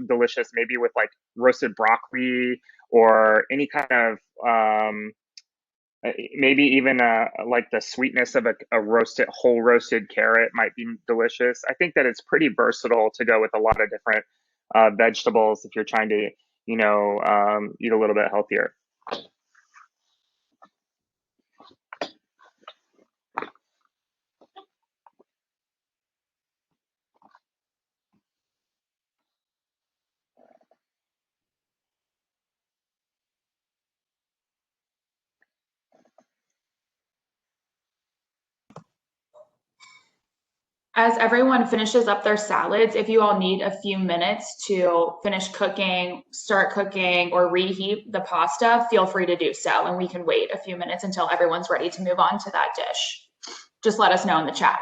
delicious, maybe with like roasted broccoli or any kind of maybe even like the sweetness of a whole roasted carrot might be delicious. I think that it's pretty versatile to go with a lot of different vegetables if you're trying to, eat a little bit healthier. As everyone finishes up their salads, if you all need a few minutes to finish cooking, start cooking, or reheat the pasta, feel free to do so. And we can wait a few minutes until everyone's ready to move on to that dish. Just let us know in the chat.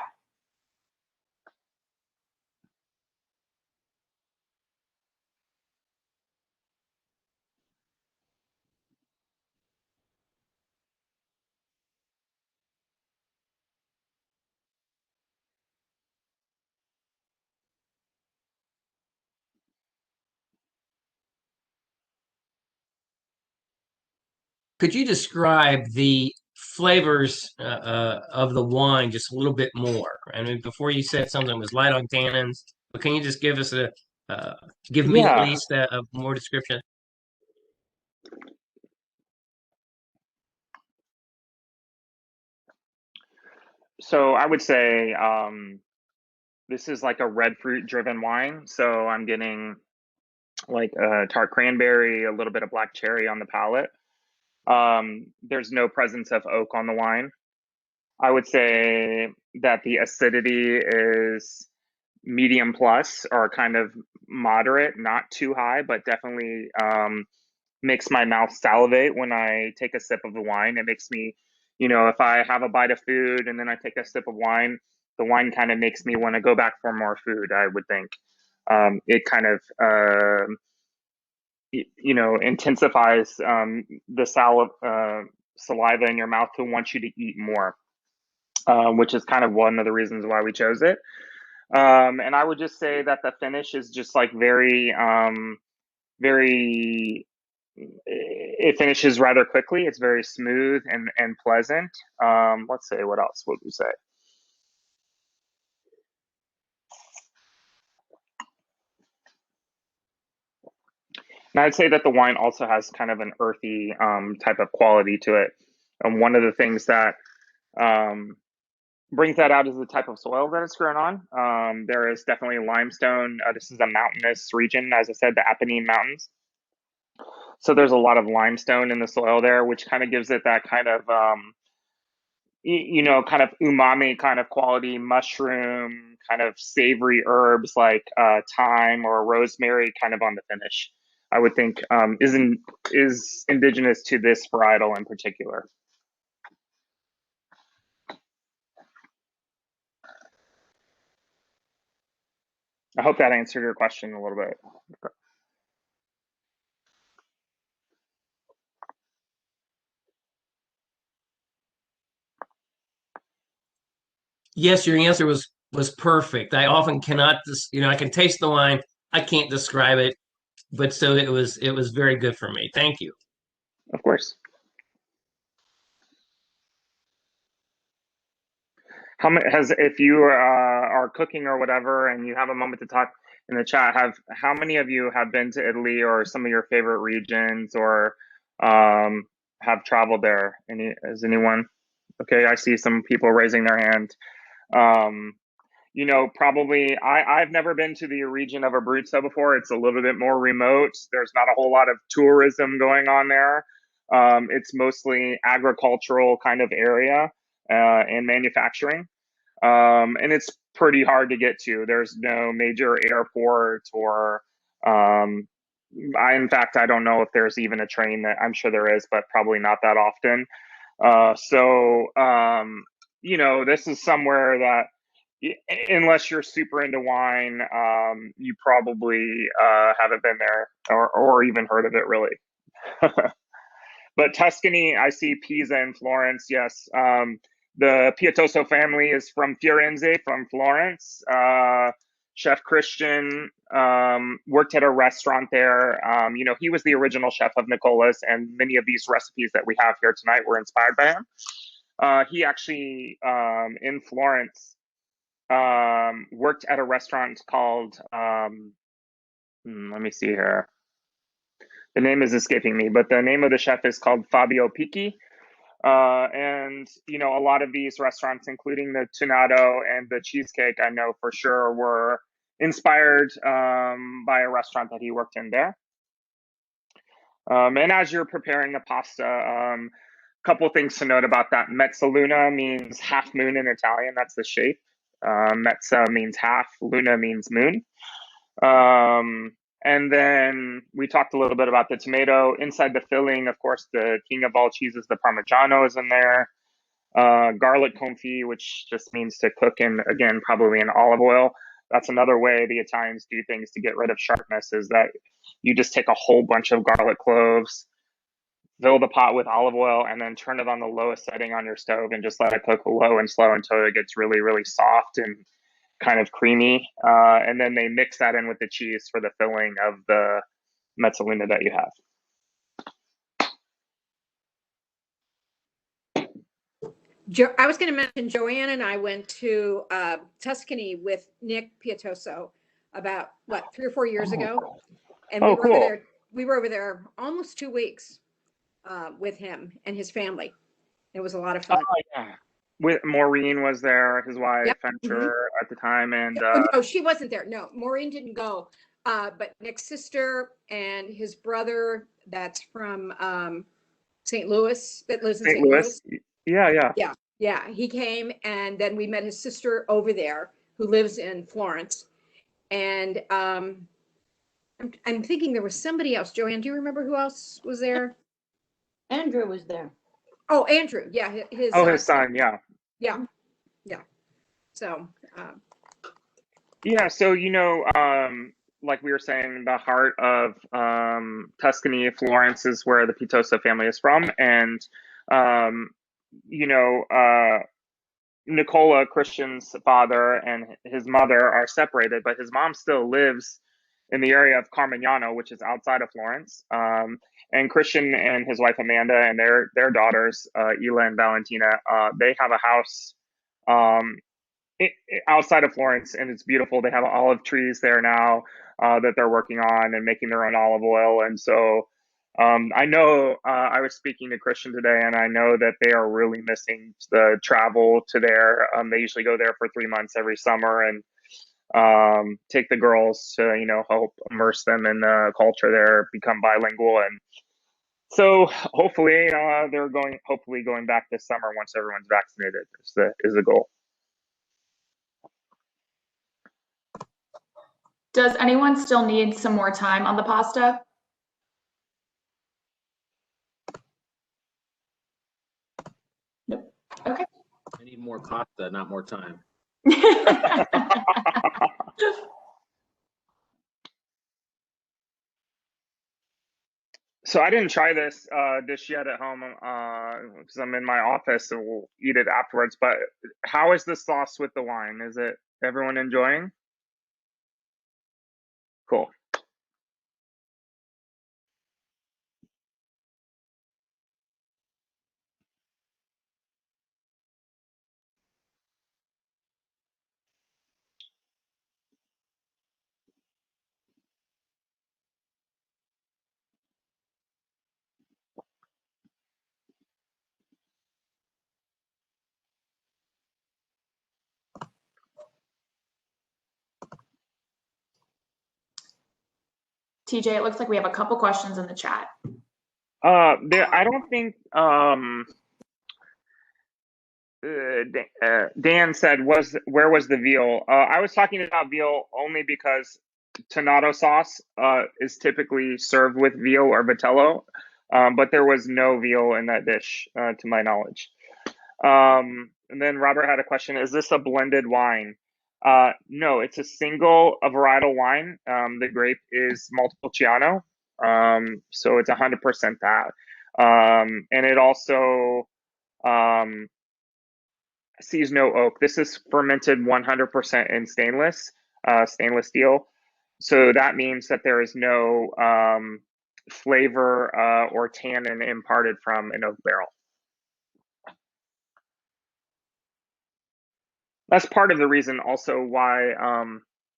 Could you describe the flavors of the wine just a little bit more? I mean, before you said something was light on tannins, but can you just give us uh, give me at Yeah. least a more description? So I would say this is like a red fruit driven wine. So I'm getting like a tart cranberry, a little bit of black cherry on the palate. There's no presence of oak on the wine. I would say that the acidity is medium plus or kind of moderate, not too high, but definitely makes my mouth salivate when I take a sip of the wine. It makes me, if I have a bite of food and then I take a sip of wine, the wine kind of makes me want to go back for more food, I would think. It kind of, intensifies the saliva in your mouth to want you to eat more, which is kind of one of the reasons why we chose it. And I would just say that the finish is just like very, it finishes rather quickly. It's very smooth and pleasant. Let's say, what else would we say? And I'd say that the wine also has kind of an earthy type of quality to it. And one of the things that um, brings that out is the type of soil that it's grown on. There is definitely limestone. This is a mountainous region, as I said, the Apennine Mountains. So there's a lot of limestone in the soil there, which kind of gives it that kind of, kind of umami kind of quality, mushroom, kind of savory herbs like thyme or rosemary kind of on the finish. I would think is indigenous to this varietal in particular. I hope that answered your question a little bit. Yes, your answer was perfect. I often cannot, I can taste the wine, I can't describe it, but so it was very good for me. Thank you. Of course. How many has if you are cooking or whatever, and you have a moment to talk in the chat? How many of you have been to Italy or some of your favorite regions, or have traveled there? Is anyone? Okay, I see some people raising their hand. Um, probably I've never been to the region of Abruzzo before. It's a little bit more remote. There's not a whole lot of tourism going on there. It's mostly agricultural kind of area and manufacturing. And it's pretty hard to get to. There's no major airport or in fact, I don't know if there's even a train that I'm sure there is, but probably not that often. This is somewhere that unless you're super into wine, you probably haven't been there or even heard of it really. But Tuscany, I see Pisa and Florence. Yes, the Pietoso family is from Firenze, from Florence. Chef Christian worked at a restaurant there. He was the original chef of Nicola's, and many of these recipes that we have here tonight were inspired by him. He actually, in Florence, worked at a restaurant called, let me see here. The name is escaping me, but the name of the chef is called Fabio Picchi. And a lot of these restaurants, including the Tunato and the cheesecake, I know for sure were inspired by a restaurant that he worked in there. And as you're preparing the pasta, a couple things to note about that. Mezzaluna means half moon in Italian. That's the shape. Mezza means half, luna means moon. And then we talked a little bit about the tomato. Inside the filling, of course, the king of all cheeses, the Parmigiano, is in there. Garlic confit, which just means to cook in, again, probably in olive oil. That's another way the Italians do things to get rid of sharpness, is that you just take a whole bunch of garlic cloves, fill the pot with olive oil, and then turn it on the lowest setting on your stove and just let it cook low and slow until it gets really, really soft and kind of creamy. And then they mix that in with the cheese for the filling of the mezzaluna that you have. I was going to mention Joanne and I went to Tuscany with Nick Pietoso about 3 or 4 years ago, and we were over there. We were over there almost 2 weeks with him and his family. It was a lot of fun. Oh yeah, with Maureen was there, his wife, Yep. I'm sure, at the time, and no, she wasn't there. No, Maureen didn't go. But Nick's sister and his brother, that's from St. Louis, that lives in St. Louis. Yeah, he came, and then we met his sister over there who lives in Florence. And I'm thinking there was somebody else. Joanne, do you remember who else was there? Andrew was there. Oh, Andrew. Yeah, his son. Yeah. So Yeah, so like we were saying, the heart of Tuscany, Florence, is where the Pietoso family is from, and Nicola, Christian's father, and his mother are separated, but his mom still lives in the area of Carmignano, which is outside of Florence. And Christian and his wife Amanda and their daughters, Ela and Valentina, they have a house outside of Florence, and it's beautiful. They have olive trees there now that they're working on and making their own olive oil. And so I know I was speaking to Christian today, and I know that they are really missing the travel to there. They usually go there for 3 months every summer and take the girls to, help immerse them in the culture there, become bilingual. And so hopefully they're going back this summer once everyone's vaccinated is the goal. Does anyone still need some more time on the pasta? Nope. Okay. I need more pasta, not more time. So I didn't try this dish yet at home because I'm in my office, and we'll eat it afterwards. But how is the sauce with the wine? Is it everyone enjoying? Cool. TJ, it looks like we have a couple questions in the chat. I don't think Dan said where was the veal. I was talking about veal only because tomato sauce is typically served with veal or vitello, but there was no veal in that dish to my knowledge. And then Robert had a question: is this a blended wine? No, it's a single varietal wine. The grape is Montepulciano, so it's 100% that. And it also sees no oak. This is fermented 100% in stainless. stainless steel. So that means that there is no flavor or tannin imparted from an oak barrel. That's part of the reason also why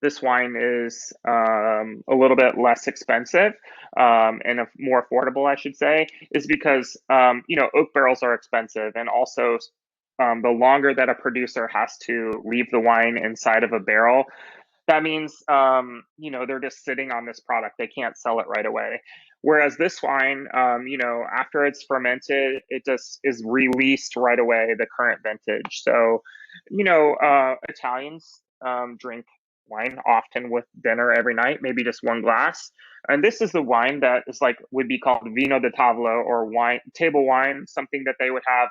this wine is a little bit less expensive and more affordable, I should say, is because oak barrels are expensive, and also the longer that a producer has to leave the wine inside of a barrel, that means they're just sitting on this product. They can't sell it right away. Whereas this wine, after it's fermented, it just is released right away, the current vintage. So, Italians drink wine often with dinner every night, maybe just one glass. And this is the wine that is would be called vino da tavola, or wine table wine, something that they would have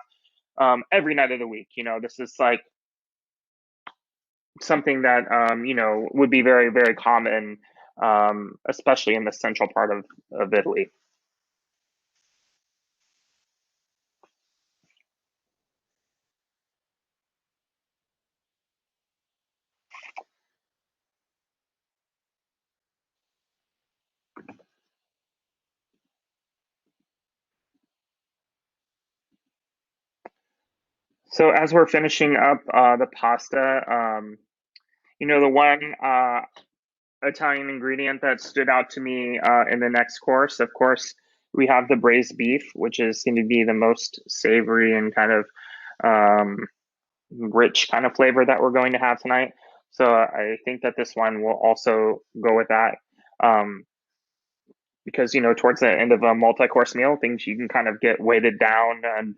every night of the week. This is something that would be very, very common, especially in the central part of Italy. So as we're finishing up the pasta, the one Italian ingredient that stood out to me in the next course, of course, we have the braised beef, which is going to be the most savory and kind of rich kind of flavor that we're going to have tonight. So I think that this one will also go with that. Because towards the end of a multi-course meal, things you can kind of get weighted down, and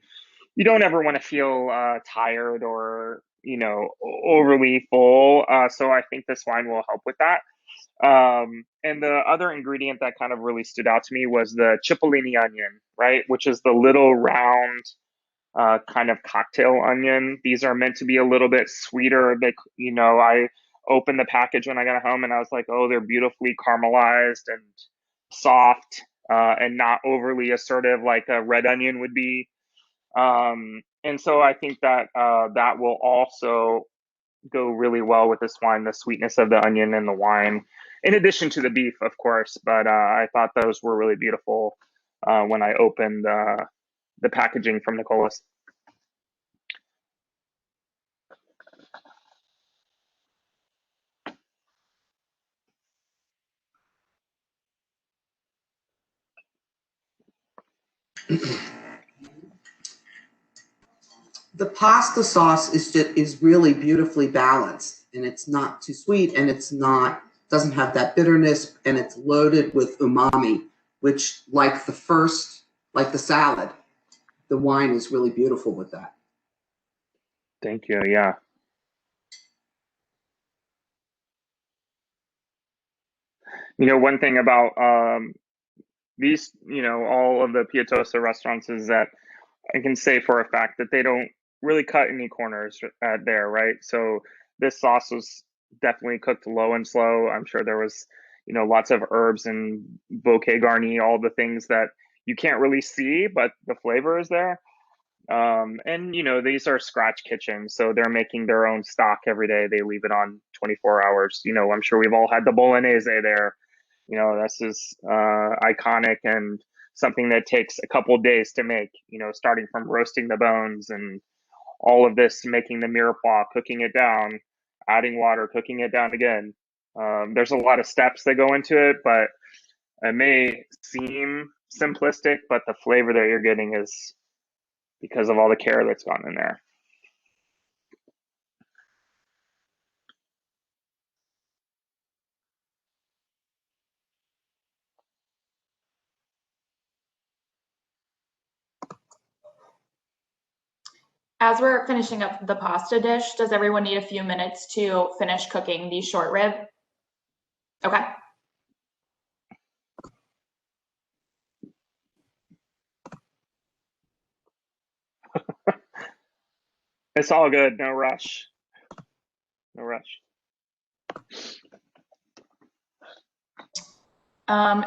you don't ever want to feel tired or overly full. So I think this wine will help with that. And the other ingredient that kind of really stood out to me was the cipollini onion, right? Which is the little round kind of cocktail onion. These are meant to be a little bit sweeter. I opened the package when I got home, and I was like, oh, they're beautifully caramelized and soft, and not overly assertive like a red onion would be. And so I think that that will also go really well with this wine, the sweetness of the onion and the wine, in addition to the beef, of course. But I thought those were really beautiful when I opened the packaging from Nicola's. The pasta sauce is really beautifully balanced, and it's not too sweet, and doesn't have that bitterness, and it's loaded with umami, which like the salad, the wine is really beautiful with that. Thank you. Yeah. One thing about these, all of the Pietosa restaurants is that I can say for a fact that they don't really cut any corners there, right? So this sauce was definitely cooked low and slow. I'm sure there was, lots of herbs and bouquet garni, all the things that you can't really see, but the flavor is there. And these are scratch kitchens, so they're making their own stock every day. They leave it on 24 hours. I'm sure we've all had the bolognese there. This is iconic and something that takes a couple of days to make, starting from roasting the bones and all of this, making the mirepoix, cooking it down, adding water, cooking it down again. There's a lot of steps that go into it, but it may seem simplistic, but the flavor that you're getting is because of all the care that's gone in there. As we're finishing up the pasta dish, does everyone need a few minutes to finish cooking the short rib? Okay. It's all good. No rush. No rush.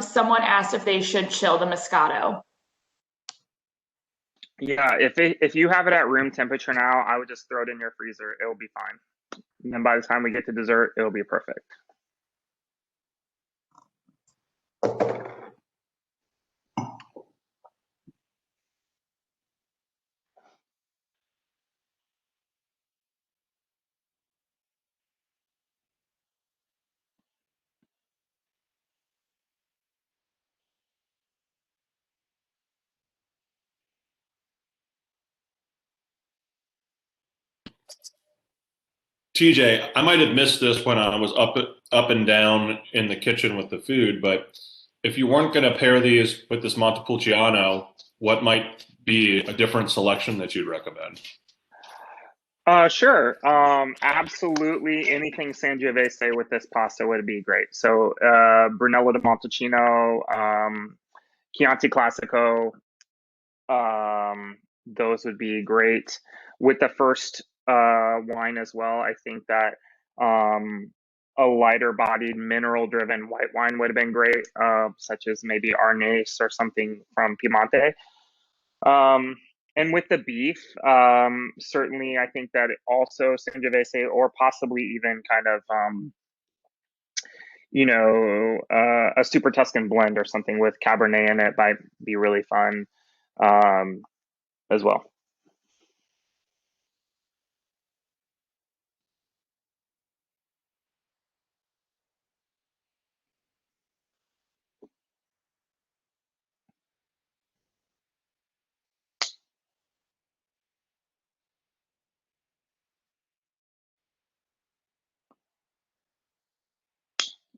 Someone asked if they should chill the Moscato. Yeah, if you have it at room temperature now, I would just throw it in your freezer. It'll be fine. And then by the time we get to dessert, it'll be perfect. TJ, I might have missed this when I was up and down in the kitchen with the food, but if you weren't going to pair these with this Montepulciano, what might be a different selection that you'd recommend? Sure. Absolutely anything Sangiovese with this pasta would be great. So Brunello di Montalcino, Chianti Classico, those would be great. With the first wine as well, I think that a lighter bodied mineral driven white wine would have been great, such as maybe Arnese or something from Piemonte. And with the beef, certainly I think that also Sangiovese or possibly even kind of, a Super Tuscan blend or something with Cabernet in it might be really fun as well.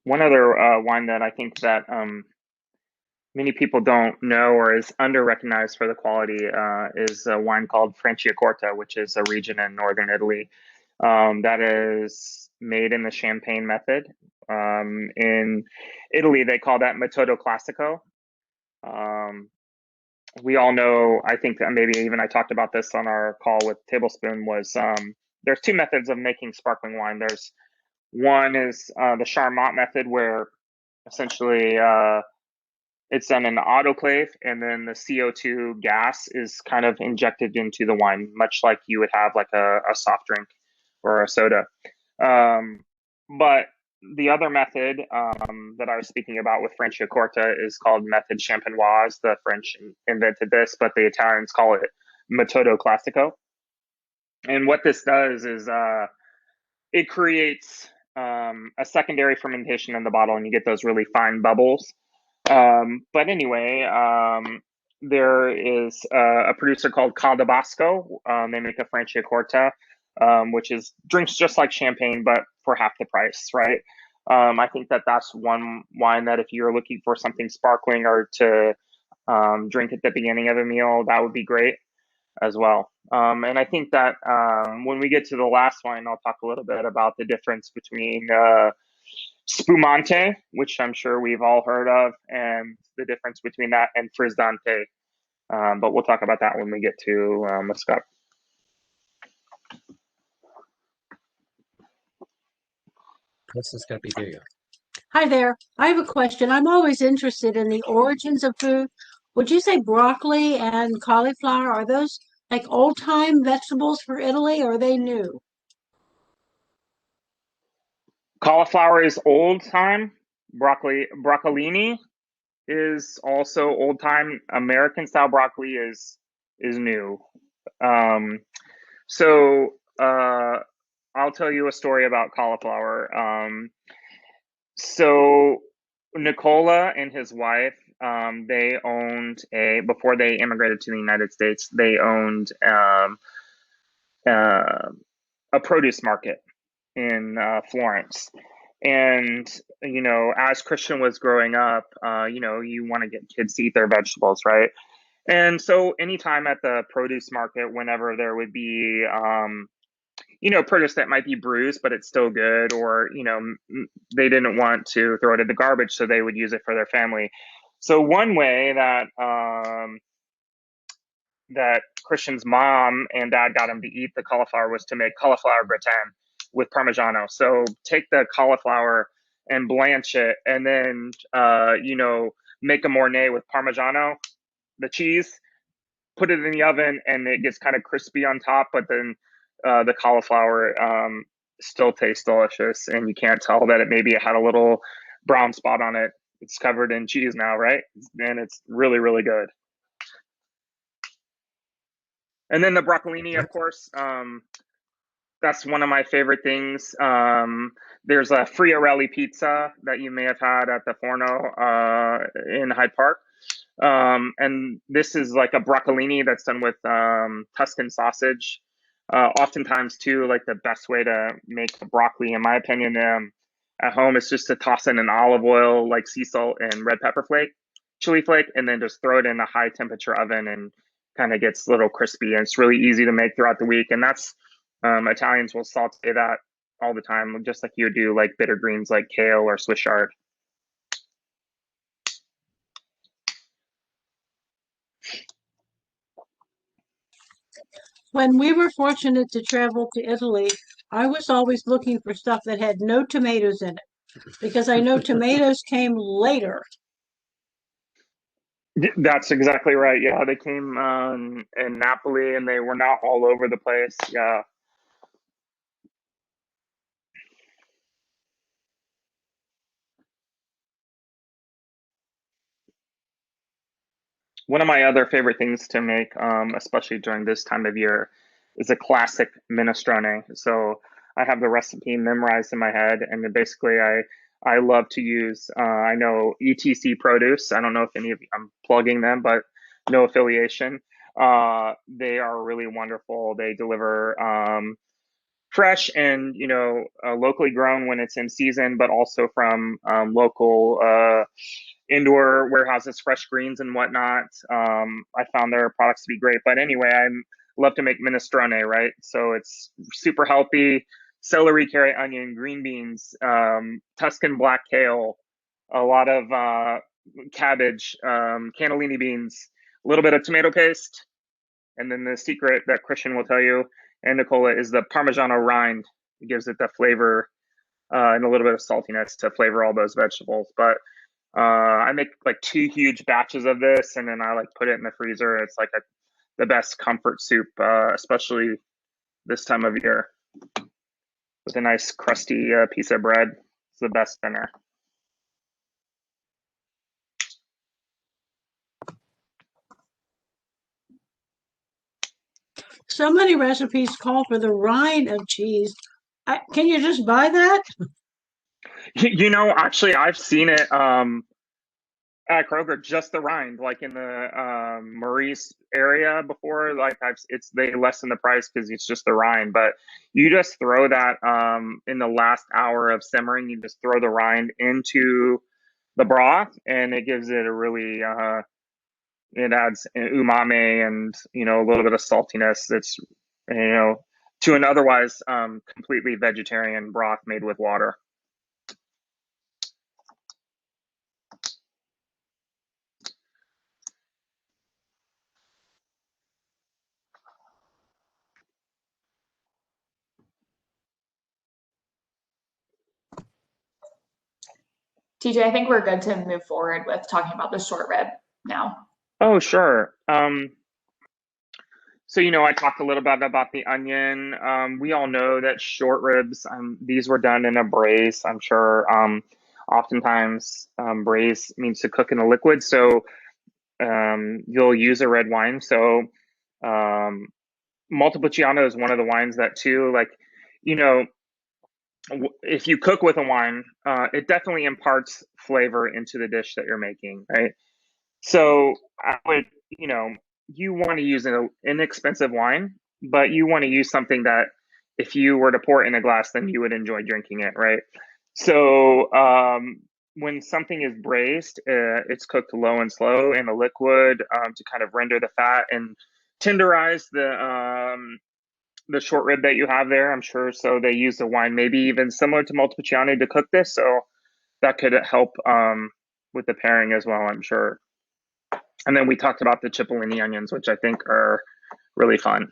One other wine that I think that many people don't know or is under-recognized for the quality is a wine called Franciacorta, which is a region in northern Italy that is made in the Champagne method. In Italy, they call that Metodo Classico. We all know, I think that maybe even I talked about this on our call with Tablespoon, was there's two methods of making sparkling wine. There's one is the Charmat method, where essentially it's done in an autoclave, and then the CO2 gas is kind of injected into the wine, much like you would have like a soft drink or a soda. But the other method that I was speaking about with Franciacorta is called method champenoise. The French invented this, but the Italians call it metodo classico. And what this does is it creates a secondary fermentation in the bottle, and you get those really fine bubbles. But anyway, there is a producer called Caldabasco. They make a Franciacorta, which is drinks just like champagne, but for half the price, right? I think that that's one wine that if you're looking for something sparkling or to drink at the beginning of a meal, that would be great as well. And I think that when we get to the last wine, I'll talk a little bit about the difference between Spumante, which I'm sure we've all heard of, and the difference between that and Frizzante. But we'll talk about that when we get to Muscat. There you go. Hi there. I have a question. I'm always interested in the origins of food. Would you say broccoli and cauliflower, are those like old-time vegetables for Italy, or are they new? Cauliflower is old time. Broccolini is also old time. American style broccoli is new. So I'll tell you a story about cauliflower. So Nicola and his wife, they owned before they immigrated to the United States, they owned a produce market in Florence. And, as Christian was growing up, you want to get kids to eat their vegetables, right? And so anytime at the produce market, whenever there would be, produce that might be bruised, but it's still good, or, they didn't want to throw it in the garbage, so they would use it for their family. So one way that Christian's mom and dad got him to eat the cauliflower was to make cauliflower gratin with Parmigiano. So take the cauliflower and blanch it, and then, make a Mornay with Parmigiano, the cheese, put it in the oven, and it gets kind of crispy on top, but then the cauliflower still tastes delicious, and you can't tell that it had a little brown spot on it. It's covered in cheese now, right? And it's really, really good. And then the broccolini, of course, that's one of my favorite things. There's a Friarelli pizza that you may have had at the Forno in Hyde Park. And this is like a broccolini that's done with Tuscan sausage. Oftentimes, too, like the best way to make the broccoli, in my opinion, at home is just to toss in an olive oil, like sea salt and red pepper flake, chili flake, and then just throw it in a high temperature oven and kind of gets a little crispy. And it's really easy to make throughout the week. And that's Italians will saute that all the time, just like you do like bitter greens like kale or Swiss chard. When we were fortunate to travel to Italy, I was always looking for stuff that had no tomatoes in it because I know tomatoes came later. That's exactly right. Yeah, they came in Napoli and they were not all over the place. Yeah. One of my other favorite things to make, especially during this time of year, is a classic minestrone. So I have the recipe memorized in my head, and then basically I love to use I know ETC Produce. I don't know if any of you, I'm plugging them, but no affiliation. They are really wonderful. They deliver fresh and locally grown when it's in season, but also from local indoor warehouses, fresh greens and whatnot. I found their products to be great. But anyway, I love to make minestrone, right? So it's super healthy: celery, carrot, onion, green beans, Tuscan black kale, a lot of cabbage, cannellini beans, a little bit of tomato paste, and then the secret that Christian will tell you and Nicola is the Parmigiano rind. It gives it the flavor and a little bit of saltiness to flavor all those vegetables. But I make like 2 huge batches of this, and then I like put it in the freezer. It's like the best comfort soup, especially this time of year, with a nice crusty piece of bread. It's the best dinner. So many recipes call for the rind of cheese. Can you just buy that? Actually, I've seen it at Kroger, just the rind, like in the Maurice area before. Like they lessen the price because it's just the rind. But you just throw that in the last hour of simmering. You just throw the rind into the broth, and it gives it a really it adds umami and a little bit of saltiness. It's to an otherwise completely vegetarian broth made with water. TJ, I think we're good to move forward with talking about the short rib now. Oh, sure. So, I talked a little bit about the onion. We all know that short ribs, these were done in a braise, I'm sure. Oftentimes, braise means to cook in a liquid. So you'll use a red wine. So Montepulciano is one of the wines that too, like, if you cook with a wine, it definitely imparts flavor into the dish that you're making, right? So I would, you want to use an inexpensive wine, but you want to use something that if you were to pour it in a glass, then you would enjoy drinking it, right? So when something is braised, it's cooked low and slow in a liquid to kind of render the fat and tenderize the short rib that you have there, I'm sure. So they use the wine, maybe even similar to Montepulciano, to cook this. So that could help with the pairing as well, I'm sure. And then we talked about the cipollini onions, which I think are really fun.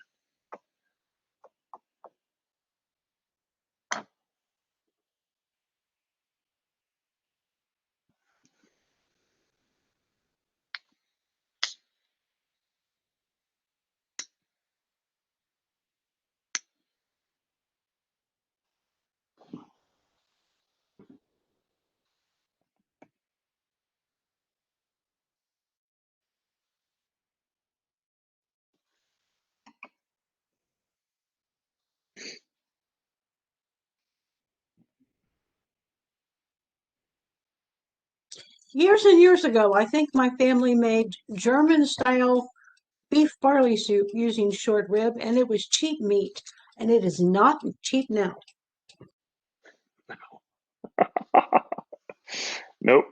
Years and years ago, I think my family made German style beef barley soup using short rib, and it was cheap meat, and it is not cheap now. Nope.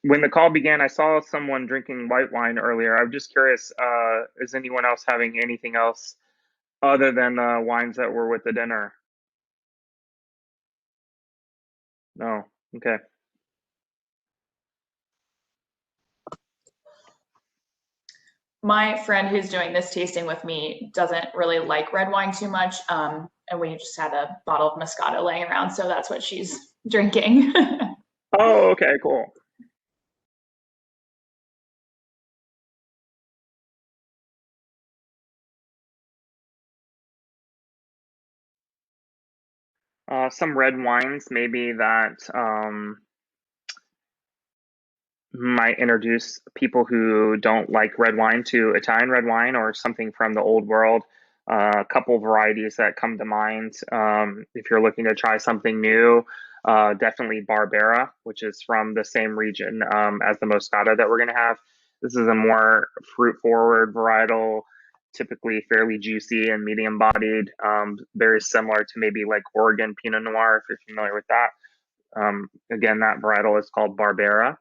When the call began, I saw someone drinking white wine earlier. I'm just curious, is anyone else having anything else other than the wines that were with the dinner? No. Okay. My friend who's doing this tasting with me doesn't really like red wine too much. And we just had a bottle of Moscato laying around, so that's what she's drinking. Oh, okay, cool. Some red wines, maybe that might introduce people who don't like red wine to Italian red wine or something from the old world. A couple varieties that come to mind if you're looking to try something new. Definitely Barbera, which is from the same region as the Moscato that we're going to have. This is a more fruit forward varietal, typically fairly juicy and medium bodied, very similar to maybe like Oregon Pinot Noir, if you're familiar with that. Again, that varietal is called Barbera.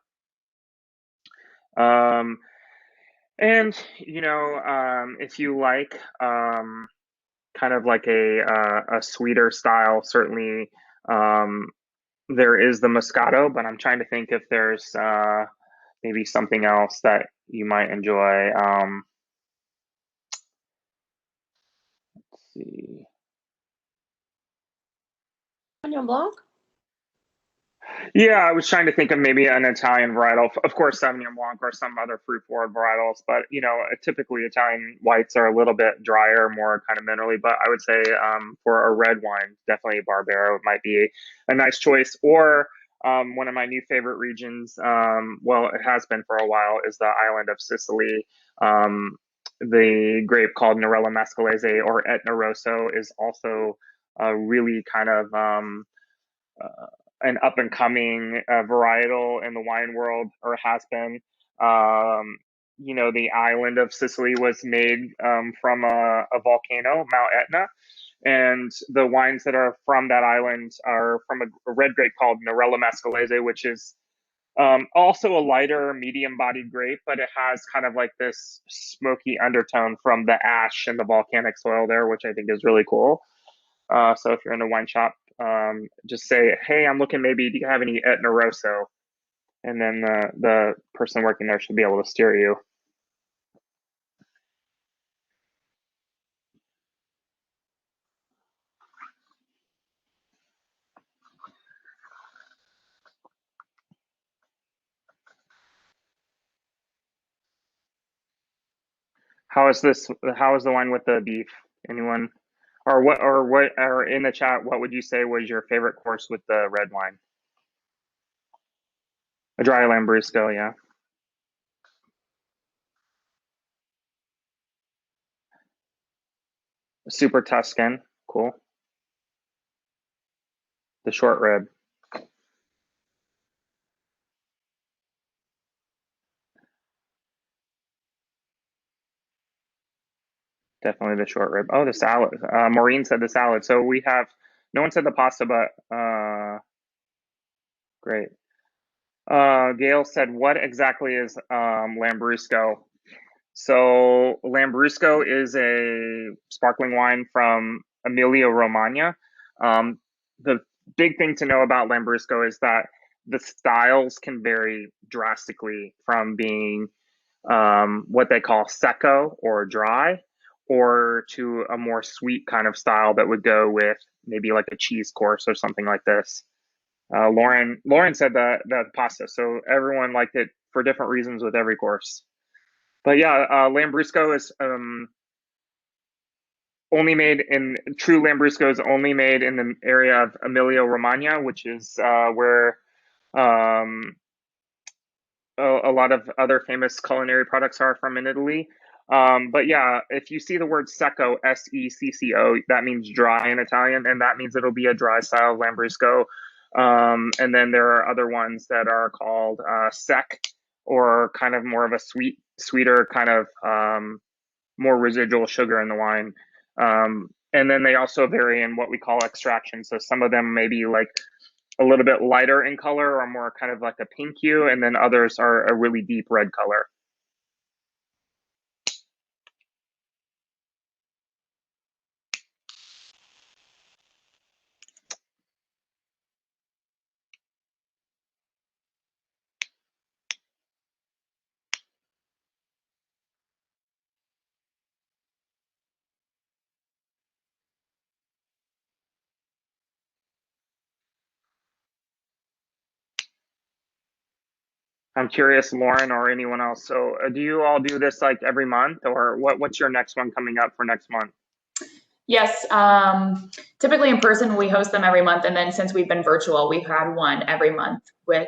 Um, and if you like kind of like a sweeter style, certainly there is the Moscato, but I'm trying to think if there's maybe something else that you might enjoy. Let's see. Sauvignon Blanc? Yeah, I was trying to think of maybe an Italian varietal. Of course, Sauvignon Blanc or some other fruit forward varietals, but typically Italian whites are a little bit drier, more kind of minerally. But I would say for a red wine, definitely Barbero might be a nice choice. Or one of my new favorite regions, well, it has been for a while, is the island of Sicily. The grape called Nerello Mescalese or Etna Rosso is also a really kind of an up and coming varietal in the wine world, or has been. The island of Sicily was made from a volcano, Mount Etna, and the wines that are from that island are from a red grape called Nerello Mescalese, which is also a lighter, medium-bodied grape, but it has kind of like this smoky undertone from the ash and the volcanic soil there, which I think is really cool. So if you're in a wine shop, just say, "Hey, I'm looking. Maybe do you have any Etna Rosso?" And then the person working there should be able to steer you. How is this? How is the wine with the beef? Anyone? Or what? Or in the chat, what would you say was your favorite course with the red wine? A dry Lambrusco, yeah. A super Tuscan, cool. The short rib. Definitely the short rib. Oh, the salad. Maureen said the salad. So we have, no one said the pasta, but great. Gail said, what exactly is Lambrusco? So Lambrusco is a sparkling wine from Emilia Romagna. The big thing to know about Lambrusco is that the styles can vary drastically from being what they call secco or dry, or to a more sweet kind of style that would go with maybe like a cheese course or something like this. Lauren said the pasta, so everyone liked it for different reasons with every course. But yeah, Lambrusco is only made in true Lambrusco is only made in the area of Emilia Romagna, which is where um, a lot of other famous culinary products are from in Italy. But yeah, if you see the word secco, Secco, that means dry in Italian, and that means it'll be a dry style Lambrusco. And then there are other ones that are called sec, or kind of more of a sweeter kind of more residual sugar in the wine. And then they also vary in what we call extraction. So some of them may be like a little bit lighter in color or more kind of like a pink hue, and then others are a really deep red color. I'm curious, Lauren or anyone else. So do you all do this like every month, or what's your next one coming up for next month? Yes, typically in person, we host them every month. And then since we've been virtual, we've had one every month with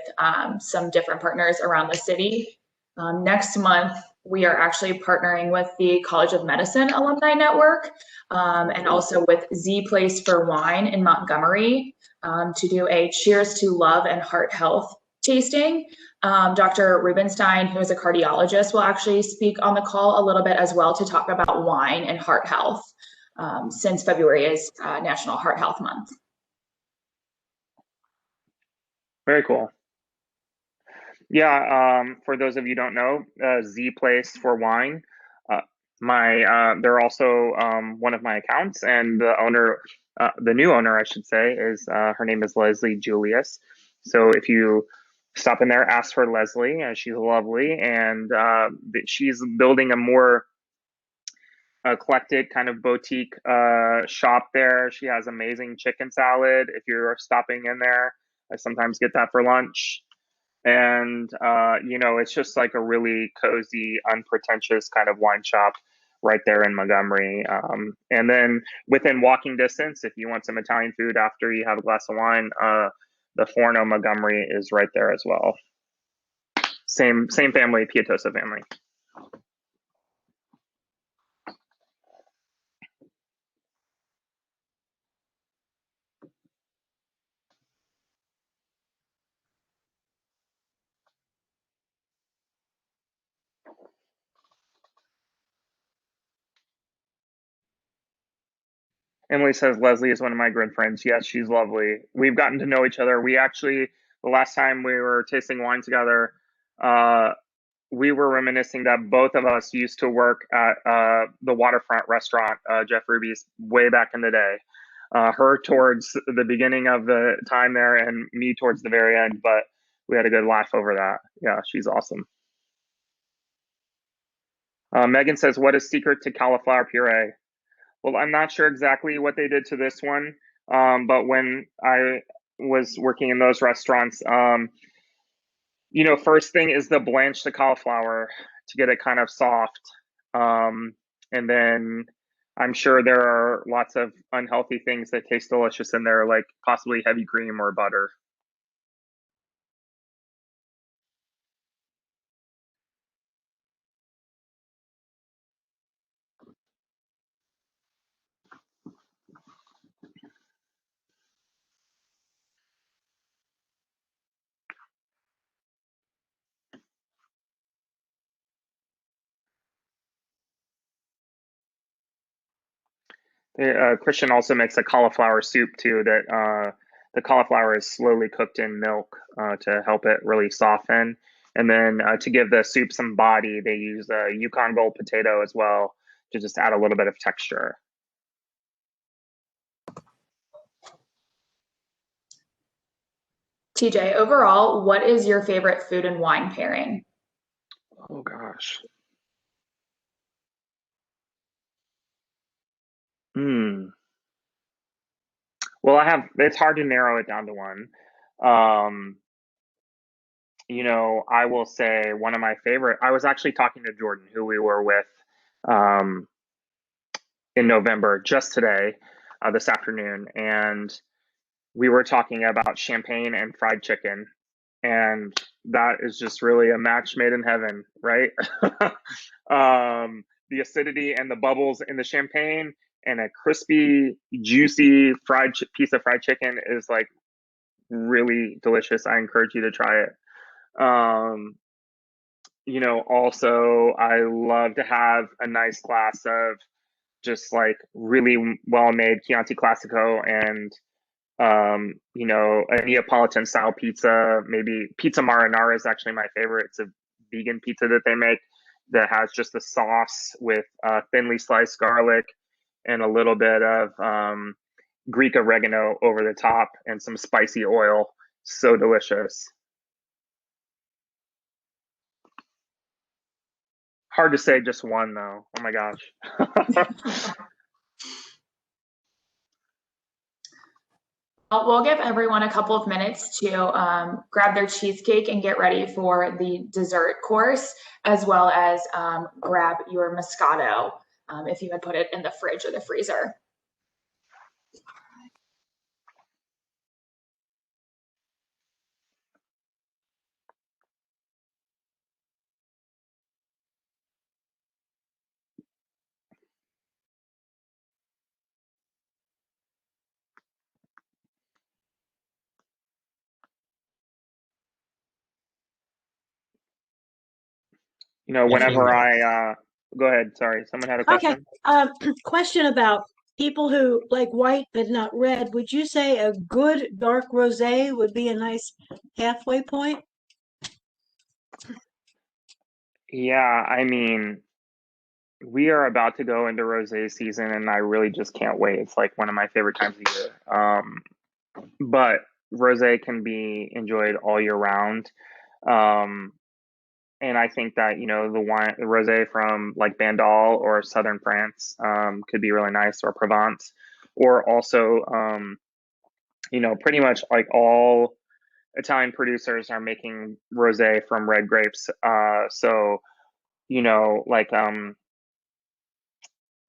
some different partners around the city. Next month, we are actually partnering with the College of Medicine Alumni Network and also with Z Place for Wine in Montgomery to do a Cheers to Love and Heart Health tasting. Dr. Rubenstein, who is a cardiologist, will actually speak on the call a little bit as well to talk about wine and heart health. Since February is National Heart Health Month. Very cool. Yeah, for those of you who don't know, Z Place for Wine, they're also one of my accounts, and the owner, the new owner, I should say, is her name is Leslie Julius. So if you stop in there, ask for Leslie, she's lovely, and she's building a more eclectic kind of boutique shop there. She has amazing chicken salad. If you're stopping in there, I sometimes get that for lunch. And it's just like a really cozy, unpretentious kind of wine shop right there in Montgomery. And then within walking distance, if you want some Italian food after you have a glass of wine, the Forno Montgomery is right there as well. Same family, Pietosa family. Emily says Leslie is one of my good friends. Yes, she's lovely. We've gotten to know each other. We actually, the last time we were tasting wine together, we were reminiscing that both of us used to work at the waterfront restaurant, Jeff Ruby's, way back in the day. Her towards the beginning of the time there, and me towards the very end. But we had a good laugh over that. Yeah, she's awesome. Megan says, "What is secret to cauliflower puree?" Well, I'm not sure exactly what they did to this one, but when I was working in those restaurants, first thing is to blanch the cauliflower to get it kind of soft. And then I'm sure there are lots of unhealthy things that taste delicious in there, like possibly heavy cream or butter. Christian also makes a cauliflower soup too, that the cauliflower is slowly cooked in milk to help it really soften. And then to give the soup some body, they use a Yukon Gold potato as well to just add a little bit of texture. TJ, overall, what is your favorite food and wine pairing? Oh gosh. Well, it's hard to narrow it down to one. You know, I will say one of my favorite, I was actually talking to Jordan, who we were with um, in November, just today, this afternoon, and we were talking about champagne and fried chicken. And that is just really a match made in heaven, right? The acidity and the bubbles in the champagne and a crispy, juicy piece of fried chicken is like really delicious. I encourage you to try it. You know, also, I love to have a nice glass of just like really well made Chianti Classico and you know, a Neapolitan style pizza. Maybe pizza marinara is actually my favorite. It's a vegan pizza that they make that has just the sauce with thinly sliced garlic and a little bit of Greek oregano over the top and some spicy oil. So delicious. Hard to say just one though. Oh my gosh. We'll give everyone a couple of minutes to grab their cheesecake and get ready for the dessert course, as well as grab your Moscato if you had put it in the fridge or the freezer. You know, whenever I go ahead, sorry, someone had a question. Okay. Question about people who like white but not red. Would you say a good dark rosé would be a nice halfway point? Yeah, I mean, we are about to go into rosé season, and I really just can't wait. It's like one of my favorite times of year. But rosé can be enjoyed all year round. Um, and I think that, you know, the rosé from like Bandol or southern France could be really nice, or Provence, or also, you know, pretty much like all Italian producers are making rosé from red grapes. So, you know, like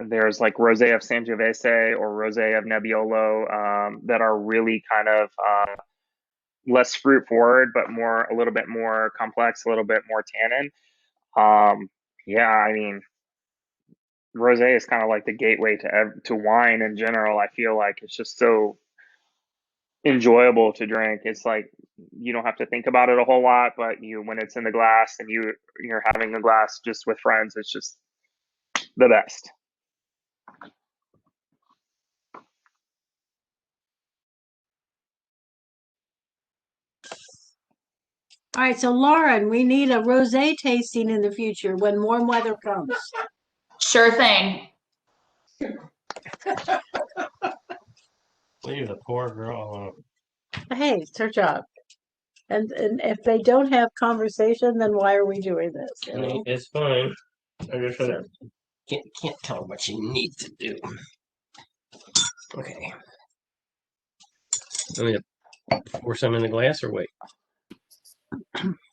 there's like rosé of Sangiovese or rosé of Nebbiolo that are really kind of less fruit forward, but a little bit more complex, a little bit more tannin. Yeah, I mean, rosé is kind of like the gateway to wine in general. I feel like it's just so enjoyable to drink. It's like you don't have to think about it a whole lot, but when it's in the glass and you're having a glass just with friends, it's just the best. All right, so Lauren, we need a rosé tasting in the future when warm weather comes. Sure thing. Leave the poor girl alone. Hey, it's her job. And if they don't have conversation, then why are we doing this? You know? It's fine. I just can't tell her what she needs to do. Okay. Want me to pour some in the glass or wait?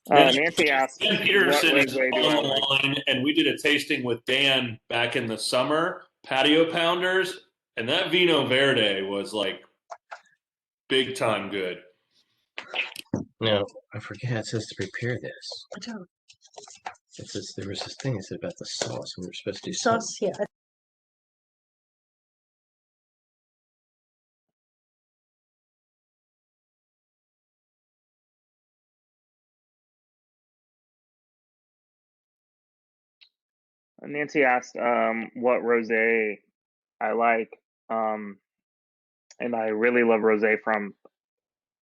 Nancy asked, Dan what Peterson is rosé do on I the like? line, and we did a tasting with Dan back in the summer, patio pounders, and that Vino Verde was like big time good. No, I forget how it says to prepare this. It says there was this thing that said about the sauce, and we were supposed to do Sauce, yeah. Nancy asked what rosé I like, and I really love rosé from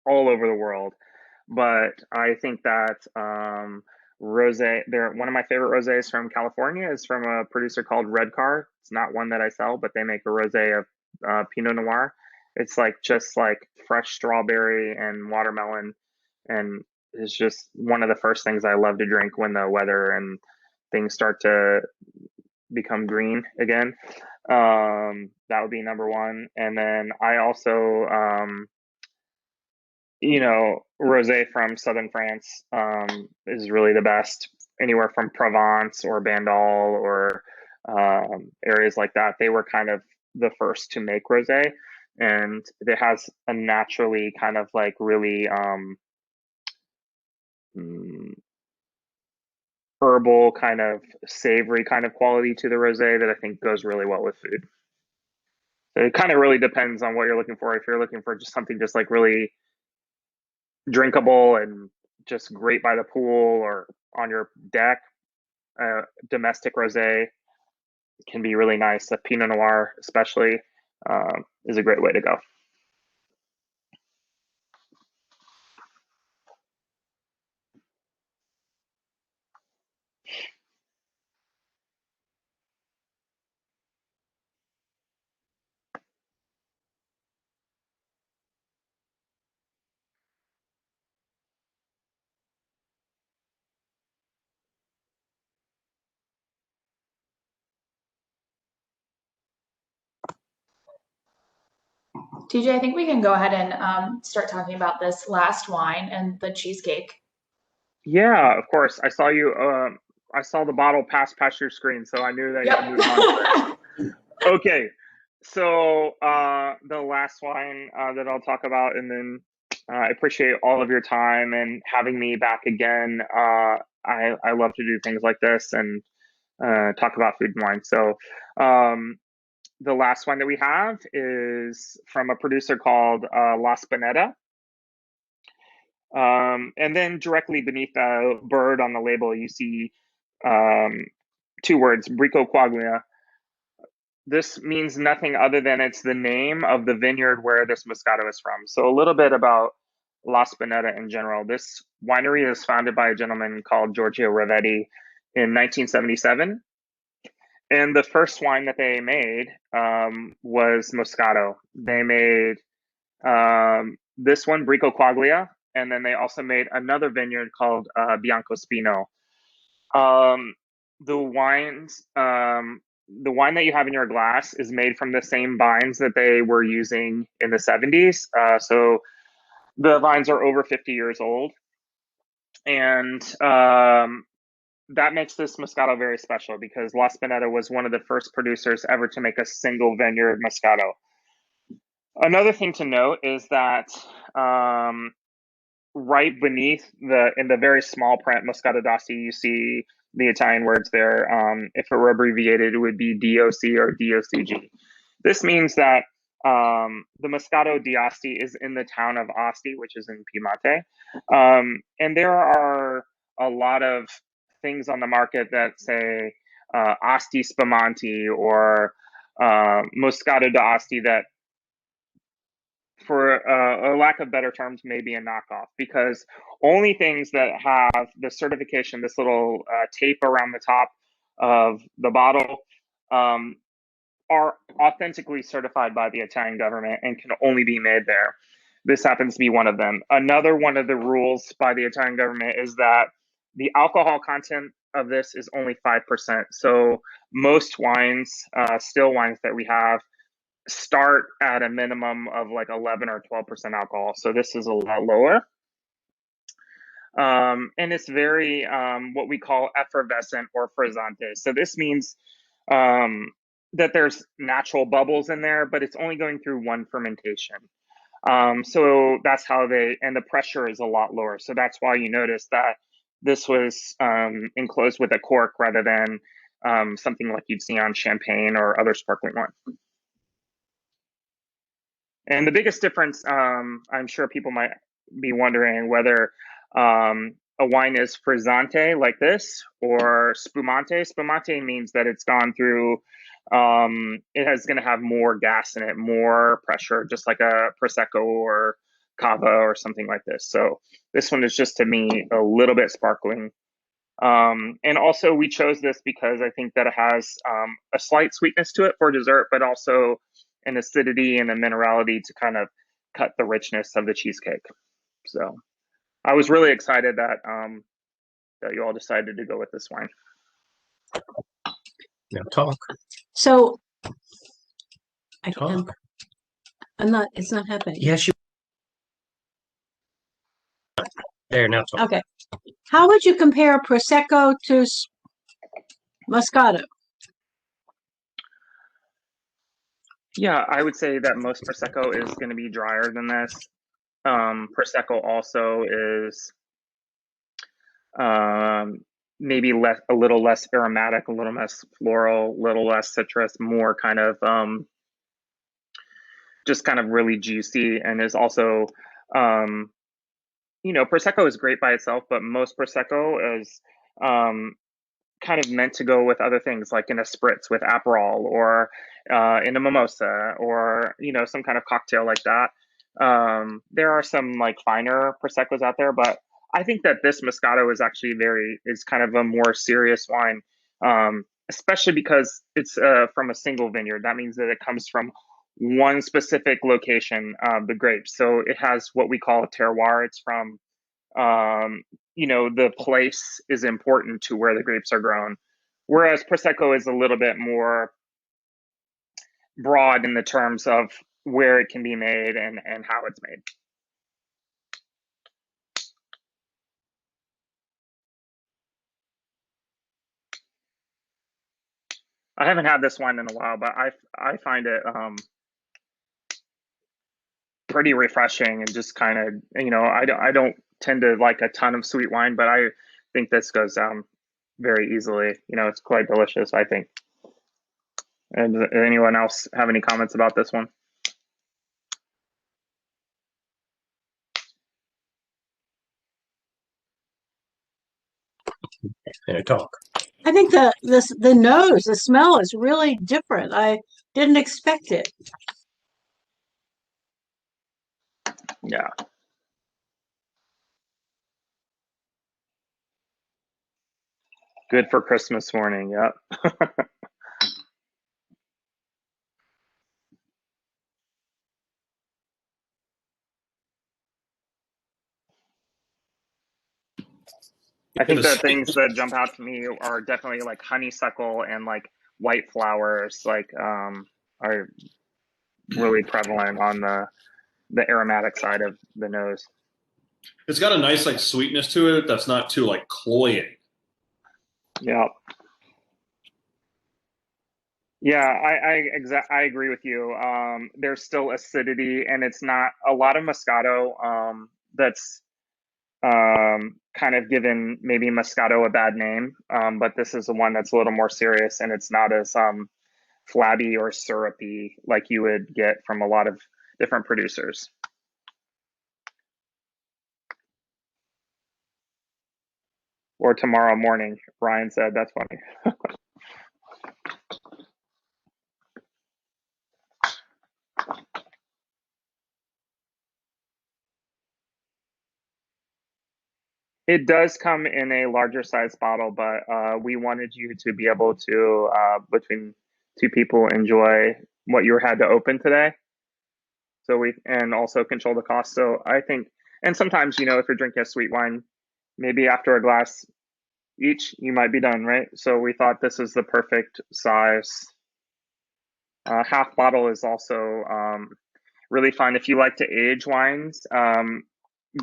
all over the world. But I think that one of my favorite rosés from California is from a producer called Red Car. It's not one that I sell, but they make a rosé of Pinot Noir. It's like just like fresh strawberry and watermelon, and it's just one of the first things I love to drink when the weather and things start to become green again. That would be number one. And then I also you know, rosé from southern France is really the best. Anywhere from Provence or Bandol or areas like that, they were kind of the first to make rosé, and it has a naturally kind of like really herbal kind of savory kind of quality to the rosé that I think goes really well with food. So it kind of really depends on what you're looking for. If you're looking for just something just like really drinkable and just great by the pool or on your deck, domestic rosé can be really nice. A Pinot Noir especially is a great way to go. TJ, I think we can go ahead and start talking about this last wine and the cheesecake. Yeah, of course. I saw you. I saw the bottle pass past your screen, so I knew that you moved on first. Okay, so the last wine that I'll talk about, and then I appreciate all of your time and having me back again. I love to do things like this and talk about food and wine. So the last one that we have is from a producer called La Spinetta. And then directly beneath the bird on the label, you see two words, Brico Quaglia. This means nothing other than it's the name of the vineyard where this Moscato is from. So a little bit about La Spinetta in general. This winery is founded by a gentleman called Giorgio Ravetti in 1977. And the first wine that they made was Moscato. They made this one, Brico Quaglia, and then they also made another vineyard called Biancospino. The wine that you have in your glass is made from the same vines that they were using in the 70s. So the vines are over 50 years old, and that makes this Moscato very special because La Spinetta was one of the first producers ever to make a single vineyard Moscato. Another thing to note is that right beneath in the very small print Moscato d'Asti, you see the Italian words there. If it were abbreviated, it would be DOC or DOCG. This means that the Moscato d'Asti is in the town of Asti, which is in Piemonte. And there are a lot of things on the market that say Asti Spumante or Moscato d'Asti that, for a lack of better terms, maybe a knockoff, because only things that have the certification, this little tape around the top of the bottle, are authentically certified by the Italian government and can only be made there. This happens to be one of them. Another one of the rules by the Italian government is that the alcohol content of this is only 5%. So most wines, still wines that we have, start at a minimum of like 11 or 12% alcohol. So this is a lot lower. And it's very what we call effervescent or frizzante. So this means that there's natural bubbles in there, but it's only going through one fermentation. So that's how and the pressure is a lot lower. So that's why you notice that this was enclosed with a cork rather than something like you'd see on champagne or other sparkling wine. And the biggest difference, I'm sure people might be wondering whether a wine is frizzante like this or spumante. Spumante means that it's gone through, it is going to have more gas in it, more pressure, just like a Prosecco or Cava or something like this. So this one is just, to me, a little bit sparkling. And also we chose this because I think that it has a slight sweetness to it for dessert, but also an acidity and a minerality to kind of cut the richness of the cheesecake. So I was really excited that that you all decided to go with this wine. Now talk. So Talk. I'm not, it's not happening. Yes, you. There, now talk. Okay. How would you compare Prosecco to Moscato? Yeah, I would say that most Prosecco is going to be drier than this. Prosecco also is maybe a little less aromatic, a little less floral, a little less citrus, more kind of just kind of really juicy, and is also Prosecco is great by itself, but most Prosecco is kind of meant to go with other things, like in a spritz with Aperol, or in a mimosa, or some kind of cocktail like that. There are some like finer Proseccos out there, but I think that this Moscato is actually is kind of a more serious wine, especially because it's from a single vineyard. That means that it comes from one specific location, the grapes. So it has what we call a terroir. It's from the place is important to where the grapes are grown, whereas Prosecco is a little bit more broad in the terms of where it can be made and how it's made. I haven't had this wine in a while, but I find it pretty refreshing, and just kind of I don't tend to like a ton of sweet wine, but I think this goes down very easily. It's quite delicious, I think. And does anyone else have any comments about this one? Talk. I think the nose, the smell is really different. I didn't expect it. Yeah. Good for Christmas morning. Yep. I think the things that jump out to me are definitely like honeysuckle and like white flowers, like are really prevalent on the aromatic side of the nose. It's got a nice like sweetness to it that's not too like cloying. Yeah. Yeah, I agree with you. There's still acidity, and it's not a lot of Moscato that's kind of given maybe Moscato a bad name, but this is the one that's a little more serious, and it's not as flabby or syrupy like you would get from a lot of different producers. Or tomorrow morning, Ryan said. That's funny. It does come in a larger size bottle, but we wanted you to be able to, between two people, enjoy what you had to open today. So and also control the cost. So I think, and sometimes, if you're drinking a sweet wine, maybe after a glass each, you might be done, right? So we thought this is the perfect size. Half bottle is also really fun if you like to age wines.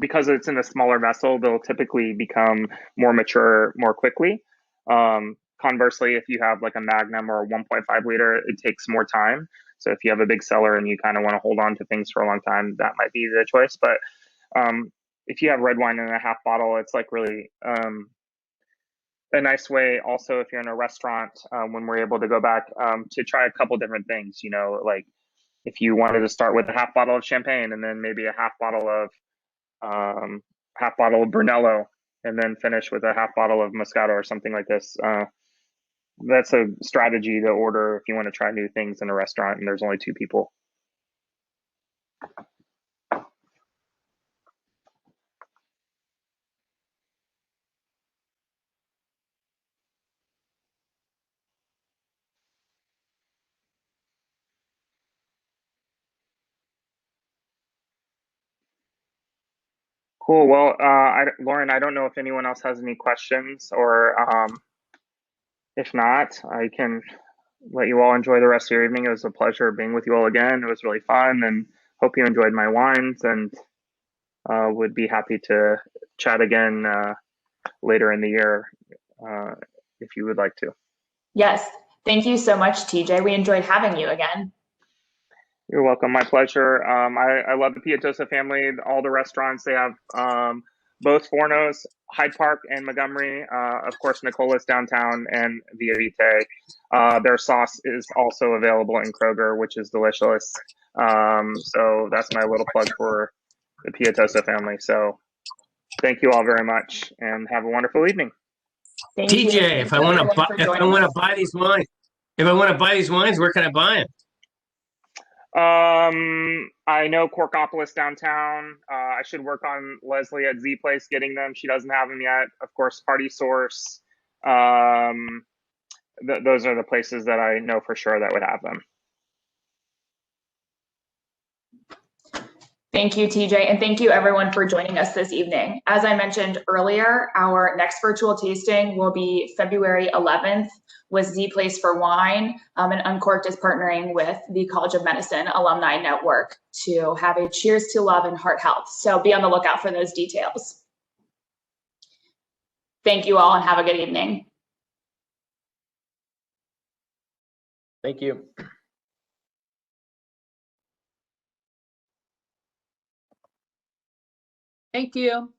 Because it's in a smaller vessel, they'll typically become more mature more quickly. Conversely, if you have like a Magnum or a 1.5 liter, it takes more time. So if you have a big cellar and you kind of want to hold on to things for a long time, that might be the choice. But if you have red wine in a half bottle, it's like really a nice way. Also, if you're in a restaurant, when we're able to go back, to try a couple different things, like if you wanted to start with a half bottle of champagne and then maybe a half bottle of Brunello, and then finish with a half bottle of Moscato or something like this. That's a strategy to order if you want to try new things in a restaurant and there's only two people. Cool. Well, Lauren, I don't know if anyone else has any questions, or if not, I can let you all enjoy the rest of your evening. It was a pleasure being with you all again. It was really fun, and hope you enjoyed my wines, and would be happy to chat again later in the year if you would like to. Yes. Thank you so much, TJ. We enjoyed having you again. You're welcome. My pleasure. I love the Pietosa family. All the restaurants they have, both Fornos, Hyde Park, and Montgomery. Of course, Nicola's downtown and Via Vitae. Their sauce is also available in Kroger, which is delicious. So that's my little plug for the Pietosa family. So thank you all very much, and have a wonderful evening. Thank TJ, you. if I want to buy these wines, where can I buy them? I know Corkopolis downtown. I should work on Leslie at Z Place getting them. She doesn't have them yet. Of course, Party Source. Those are the places that I know for sure that would have them. Thank you, TJ, and thank you everyone for joining us this evening. As I mentioned earlier, our next virtual tasting will be February 11th with Z Place for Wine, and UnCorked is partnering with the College of Medicine Alumni Network to have a cheers to love and heart health. So be on the lookout for those details. Thank you all and have a good evening. Thank you. Thank you.